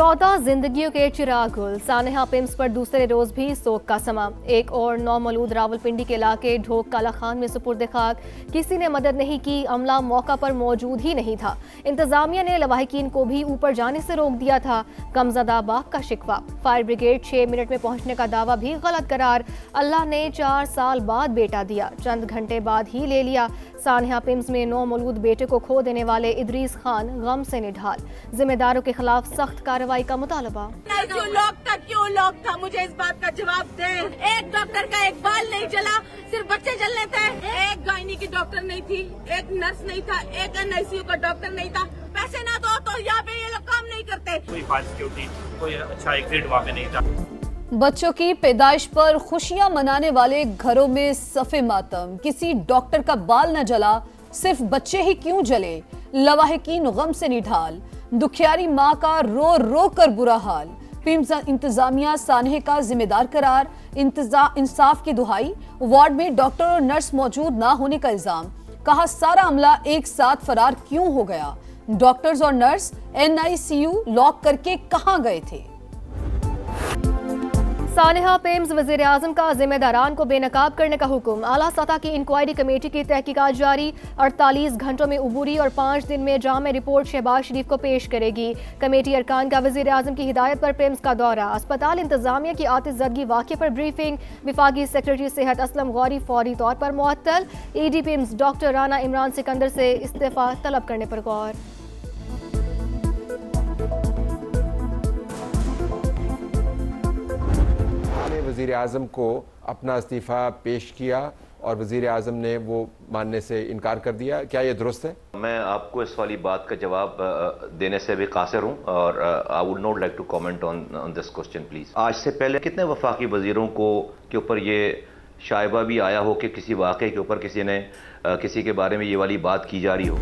14 जिंदगियों के चिराग गुल सानेहा पिम्स पर दूसरे रोज भी सोग का समा। एक और नौमौलूद रावलपिंडी के इलाके ढोक काला खान में सुपुर्द खाक। किसी ने मदद नहीं की, अमला मौका पर मौजूद ही नहीं था। इंतजामिया ने लवाहिकीन को भी ऊपर जाने से रोक दिया था। कमजदा बाग का शिकवा, फायर ब्रिगेड 6 मिनट में पहुंचने का दावा भी गलत करार। अल्लाह ने 4 साल बाद बेटा दिया, चंद घंटे बाद ही ले लिया। सानेहा पिम्स में नौमौलूद बेटे को खो देने वाले इदरीस खान गम से निढाल। जिम्मेदारों के खिलाफ सख्त कार्रवाई का मुतालबा। क्यों लॉक था मुझे इस बात का जवाब दे। एक डॉक्टर का एक बाल नहीं जला, सिर्फ बच्चे जलने थे। एक गायनी की डॉक्टर नहीं थी, एक नर्स नहीं था, एक NICU का डॉक्टर नहीं था। पैसे ना दो तो यहाँ पे ये लोग काम नहीं करते। कोई फायर सिक्योरिटी, कोई अच्छा एग्जिट वहाँ पे नहीं था। बच्चों की पैदाइश पर खुशियां मनाने वाले घरों में सफ़े मातम। किसी डॉक्टर का बाल न जला, सिर्फ बच्चे ही क्यों जले। लवाहिकीन गम से निढाल, दुखियारी माँ का रो रो कर बुरा हाल। पिम्स इंतजामिया सानहे का जिम्मेदार करार। इंसाफ की दुहाई, वार्ड में डॉक्टर और नर्स मौजूद ना होने का इल्जाम। कहा सारा अमला एक साथ फरार क्यों हो गया। डॉक्टर्स और नर्स NICU लॉक करके कहां गए थे। सानेहा पिम्स वजीर आजम का जिम्मेदारान को बेनकाब करने का हुक्म। आला सतह की इंक्वायरी कमेटी की तहकीकात जारी। 48 घंटों में उबूरी और 5 दिन में जामे रिपोर्ट शहबाज शरीफ को पेश करेगी। कमेटी अरकान का वजीर आजम की हिदायत पर पिम्स का दौरा। अस्पताल इंतजामिया की आतिशज़दगी वाक़े पर ब्रीफिंग। विफाकी सेक्रेटरी सेहत असलम गौरी फौरी तौर पर मुअत्तल। ED PIMS doctor Rana Imran Sikandar से इस्तीफा तलब करने पर गौर। वज़ीर आज़म को अपना इस्तीफ़ा पेश किया और वज़ीर आज़म ने वो मानने से इनकार कर दिया, क्या ये दुरुस्त है? मैं आपको इस वाली बात का जवाब देने से भी कासिर हूँ और I would not like to comment on this question please. आज से पहले कितने वफाकी वज़ीरों के ऊपर ये शायबा भी आया हो कि किसी वाक़े के ऊपर किसी के बारे में ये वाली बात की जा रही हो।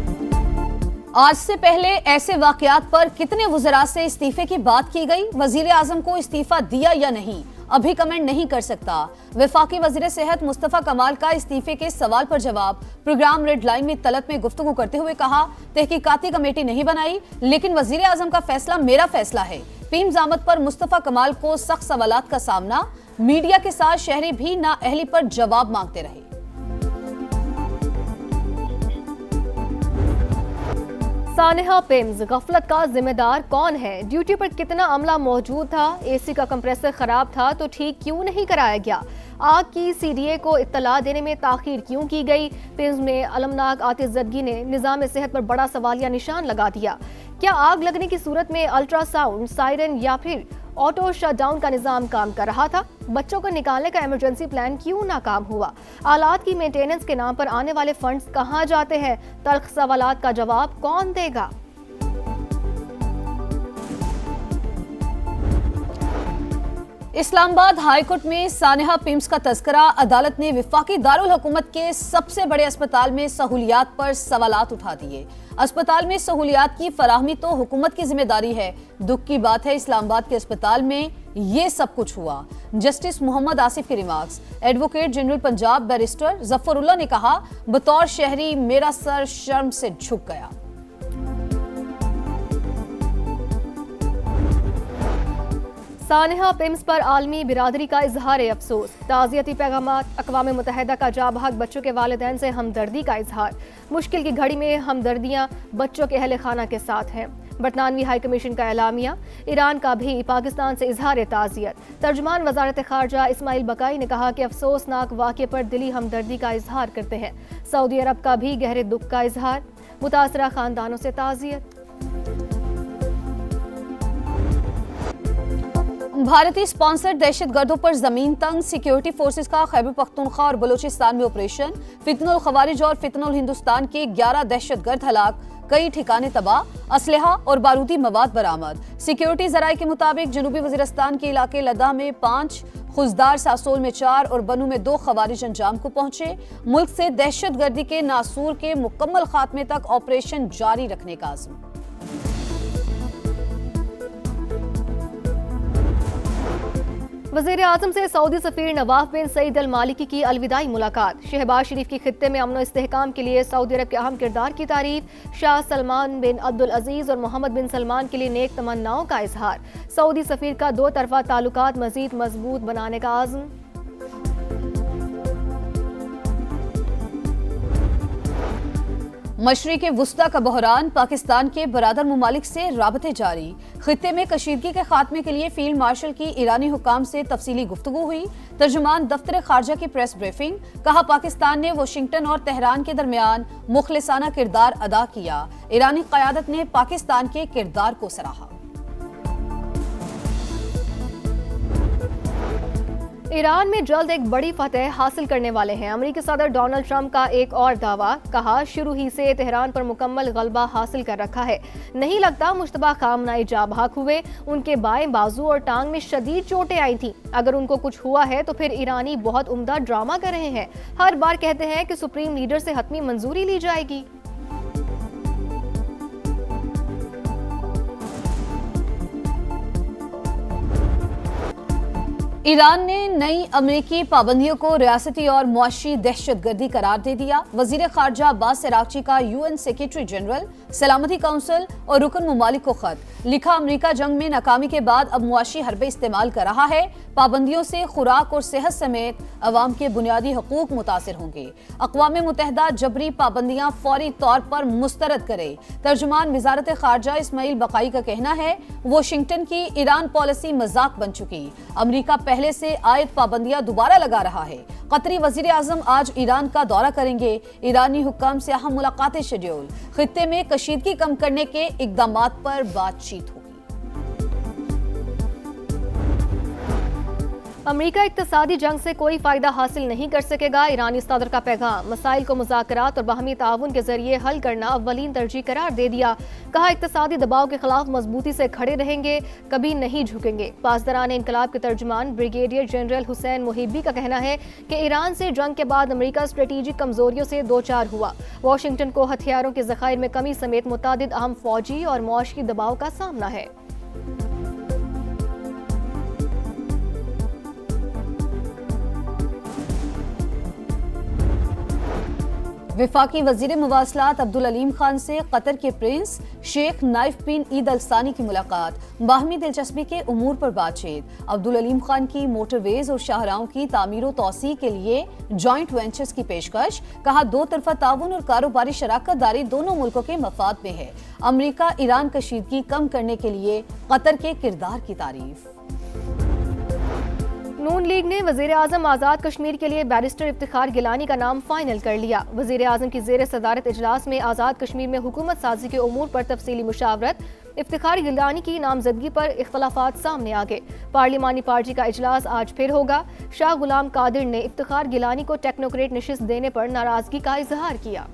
आज से पहले ऐसे वाकयात पर कितने वज़रा से इस्तीफे की बात की गई। वजीर आजम को इस्तीफा दिया या नहीं अभी कमेंट नहीं कर सकता। वफाकी वजीर सेहत मुस्तफा कमाल का इस्तीफे के सवाल पर जवाब। प्रोग्राम रेड लाइन में तलब में गुफ्तगू करते हुए कहा, तहकीकाती कमेटी नहीं बनाई, लेकिन वजीर आजम का फैसला मेरा फैसला है। पिम्स आमद पर मुस्तफा कमाल को सख्त सवालात का सामना। मीडिया के साथ शहरी भी नाअहली पर जवाब मांगते रहे। सानेहा पिम्स गफलत का जिम्मेदार कौन है। ड्यूटी पर कितना अमला मौजूद था। AC का कंप्रेसर खराब था तो ठीक क्यों नहीं कराया गया। आग की CDA को इत्तला देने में ताखीर क्यों की गई। पिम्स में अलमनाक आतिशज़दगी ने निज़ाम सेहत पर बड़ा सवालिया निशान लगा दिया। क्या आग लगने की सूरत में अल्ट्रासाउंड, सायरन या फिर ऑटो शटडाउन का निज़ाम काम कर रहा था। बच्चों को निकालने का इमरजेंसी प्लान क्यों नाकाम हुआ। आलात की मेंटेनेंस के नाम पर आने वाले फंड्स कहां जाते हैं। तल्ख सवालात का जवाब कौन देगा। इस्लामाबाद हाई कोर्ट में सानेहा पिम्स का तस्करा। अदालत ने वफाकी दारुल हुकूमत के सबसे बड़े अस्पताल में सहूलियात पर सवालात उठा दिए। अस्पताल में सहूलियात की फराहमी तो हुकूमत की जिम्मेदारी है। दुख की बात है इस्लामाबाद के अस्पताल में ये सब कुछ हुआ। जस्टिस मोहम्मद आसिफ के remarks. Advocate general Punjab barrister Zafrullah ने कहा, बतौर शहरी मेरा सर शर्म से झुक गया। सानेहा पिम्स पर आलमी बिरादरी का इजहार अफसोस। ताज़ियती पैगामात। अक़वाम मुत्तहिदा का जाबहक बच्चों के वालिदैन से हमदर्दी का इजहार। मुश्किल की घड़ी में हमदर्दियाँ बच्चों के अहले खाना के साथ हैं। बरतानवी हाई कमीशन का एलामिया। ईरान का भी पाकिस्तान से इजहार ताज़ियत। तर्जुमान वज़ारत ख़ारजा इस्माइल बकाई ने कहा कि अफसोसनाक वाक़े पर दिली हमदर्दी का इजहार करते हैं। सऊदी अरब का भी गहरे दुख का इजहार। मुतासरा ख़ानदानों से ताज़ियत। भारतीय स्पॉन्सर्ड दहशतगर्दों पर जमीन तंग। सिक्योरिटी फोर्सेस का खैबर पख्तूनख्वा और बलूचिस्तान में ऑपरेशन। फितनुल खवारिज और फितनुल हिंदुस्तान के 11 दहशतगर्द हलाक, कई ठिकाने तबाह, असलहा और बारूदी मवाद बरामद। सिक्योरिटी जराये के मुताबिक जनूबी वजीरिस्तान के इलाके लद्दाख में 5, खुजदार सासोल में 4 और बनू में 2 खवारिज अंजाम को पहुंचे। मुल्क से दहशतगर्दी के नासूर के मुकम्मल खात्मे तक ऑपरेशन जारी रखने का आज़म। वज़ीर आज़म से सऊदी सफ़ीर नवाफ बिन सईद अल मालिकी की अलविदाई मुलाकात। शहबाज शरीफ की खित्ते में अमन व इस्तेहकाम के लिए सऊदी अरब के अहम किरदार की तारीफ। शाह सलमान बिन अब्दुल अजीज़ और मोहम्मद बिन सलमान के लिए नेक तमन्नाओं का इजहार। सऊदी सफ़ीर का दो तरफा ताल्लुकात मज़ीद मजबूत बनाने का आज़म। मशरिक़ वुस्ता का बहरान, पाकिस्तान के बरादर ममालिक से राबते जारी। खित्ते में कशीदगी के खात्मे के लिए फील्ड मार्शल की ईरानी हुकाम से तफसीली गुफ्तगू हुई। तर्जुमान दफ्तर खारजा की प्रेस ब्रीफिंग। कहा, पाकिस्तान ने वाशिंगटन और तेहरान के दरमियान मुखलिसाना किरदार अदा किया। ईरानी क़यादत ने पाकिस्तान के किरदार को सराहा। ईरान में जल्द एक बड़ी फतह हासिल करने वाले हैं अमेरिकी सदर डोनाल्ड ट्रंप का एक और दावा। कहा, शुरू ही से तेहरान पर मुकम्मल गलबा हासिल कर रखा है। नहीं लगता मुश्तबा खामनाई जा भाग हुए। उनके बाएं बाजू और टांग में शदीद चोटें आई थीं। अगर उनको कुछ हुआ है तो फिर ईरानी बहुत उम्दा ड्रामा कर रहे हैं। हर बार कहते हैं कि सुप्रीम लीडर से हतमी मंजूरी ली जाएगी। ईरान ने नई अमेरिकी पाबंदियों को रियासती और मुआशी दहशतगर्दी करार दे दिया। वजीर खारजा अब्बास अरागची का यूएन सेक्रेटरी जनरल, सलामती काउंसिल और रुकन ममालिक को खत लिखा। अमेरिका जंग में नाकामी के बाद अब मुआशी हरबे इस्तेमाल कर रहा है। पाबंदियों से खुराक और सेहत समेत अवाम के बुनियादी हकूक मुतासिर होंगे। अक़वाम मुत्तहिदा जबरी पाबंदियां फौरी तौर पर मुस्तरद करे। तर्जुमान वजारत खारजा इस्माइल बकाई का कहना है, वाशिंगटन की ईरान पॉलिसी मजाक बन चुकी। अमेरिका पहले से आयद पाबंदियां दोबारा लगा रहा है। कतरी वजीर आजम आज ईरान का दौरा करेंगे। ईरानी हुक्काम से अहम मुलाकातें शेड्यूल। खित्ते में कशीदगी कम करने के इक़दामात पर बातचीत होगी। अमेरिका इक्तिसादी जंग से कोई फायदा हासिल नहीं कर सकेगा। ईरानी सदर का पैगाम। मसाइल को मुज़ाकरात और बाहमी ताउन के जरिए हल करना अव्वलीन तरजीह करार दे दिया। कहा, इक्तिसादी दबाव के खिलाफ मजबूती से खड़े रहेंगे, कभी नहीं झुकेंगे। पासदारान इनकलाब के तर्जुमान ब्रिगेडियर जनरल हुसैन मुहिब्बी का कहना है कि ईरान से जंग के बाद अमेरिका स्ट्रेटेजिक कमजोरियों से दो चार हुआ। वाशिंगटन को हथियारों के ज़खायर में कमी समेत मुतादिद अहम फौजी और मुआशी दबाव का सामना है। वफाकी वजीर मवासलात अब्दुल अलीम खान से कतर के प्रिंस शेख नाइफ बिन ईद अल सानी की मुलाकात। बाहमी दिलचस्पी के उमूर पर बातचीत। अब्दुल अलीम खान की मोटरवेज और शाहराहों की तामीर व तौसी के लिए जॉइंट वेंचर्स की पेशकश। कहा, दो तरफा ताउन और कारोबारी शराकत दारी दोनों मुल्कों के मफाद में है। अमरीका ईरान कशीदगी कम करने के लिए कतर के किरदार की तारीफ। नून लीग ने वजीर आजम आज़ाद कश्मीर के लिए बैरिस्टर इफ्तिखार गिलानी का नाम फाइनल कर लिया। वजीर आजम की ज़ेर सदारत इजलास में आज़ाद कश्मीर में हुकूमत साजी के उमूर पर तफसीली मुशावरत। इफ्तिखार गिलानी की नामजदगी पर इख्तलाफात सामने आ गए। पार्लिमानी पार्टी का इजलास आज फिर होगा। शाह गुलाम कादिर ने इफ्तिखार गिलानी को टेक्नोक्रेट नशिस्त देने पर नाराजगी का इजहार किया।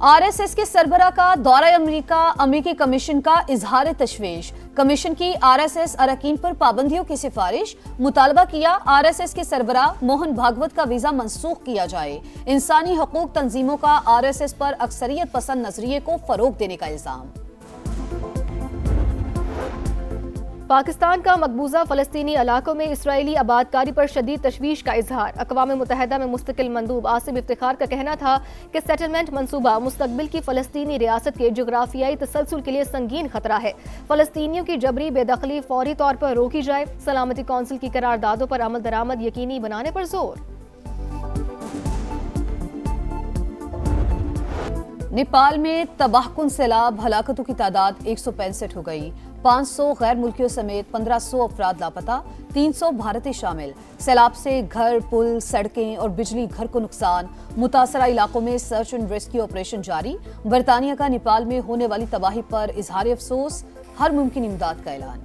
आरएसएस के सरबराह का दौरा अमेरिका, अमेरिकी कमीशन का इजहार तशवीश। कमीशन की आरएसएस अरकान पर पाबंदियों की सिफारिश। मुतालबा किया, आरएसएस के सरबराह मोहन भागवत का वीजा मंसूख किया जाए। इंसानी हकूक तंजीमों का आरएसएस पर अक्सरियत पसंद नजरिए को फरोग देने का इल्जाम। पाकिस्तान का मकबूजा फ़लस्तीनी इलाकों में इसराइली आबादकारी पर शदीद तशवीश का इजहार। अक़वाम मुत्तहिदा में मुस्तकिल मंदूब आसिम इफ्तिखार का कहना था कि सेटलमेंट मंसूबा मुस्तकबिल की फ़लस्तीनी रियासत के जोग्राफियाई तसलसल के लिए संगीन खतरा है। फ़लस्तीनियों की जबरी बेदखली फौरी तौर पर रोकी जाए। सलामती कौंसिल की करारदादों पर अमल दरामद यकीनी बनाने पर जोर। नेपाल में तबाहकुन सैलाब, हलाकतों की तादाद 165 हो गई। 500 गैर मुल्कियों समेत 1500 अफराद लापता, 300 भारतीय शामिल। सैलाब से घर, पुल, सड़कें और बिजली घर को नुकसान। मुतासरा इलाकों में सर्च एंड रेस्क्यू ऑपरेशन जारी। बरतानिया का नेपाल में होने वाली तबाही पर इजहार अफसोस, हर मुमकिन इमदाद का ऐलान।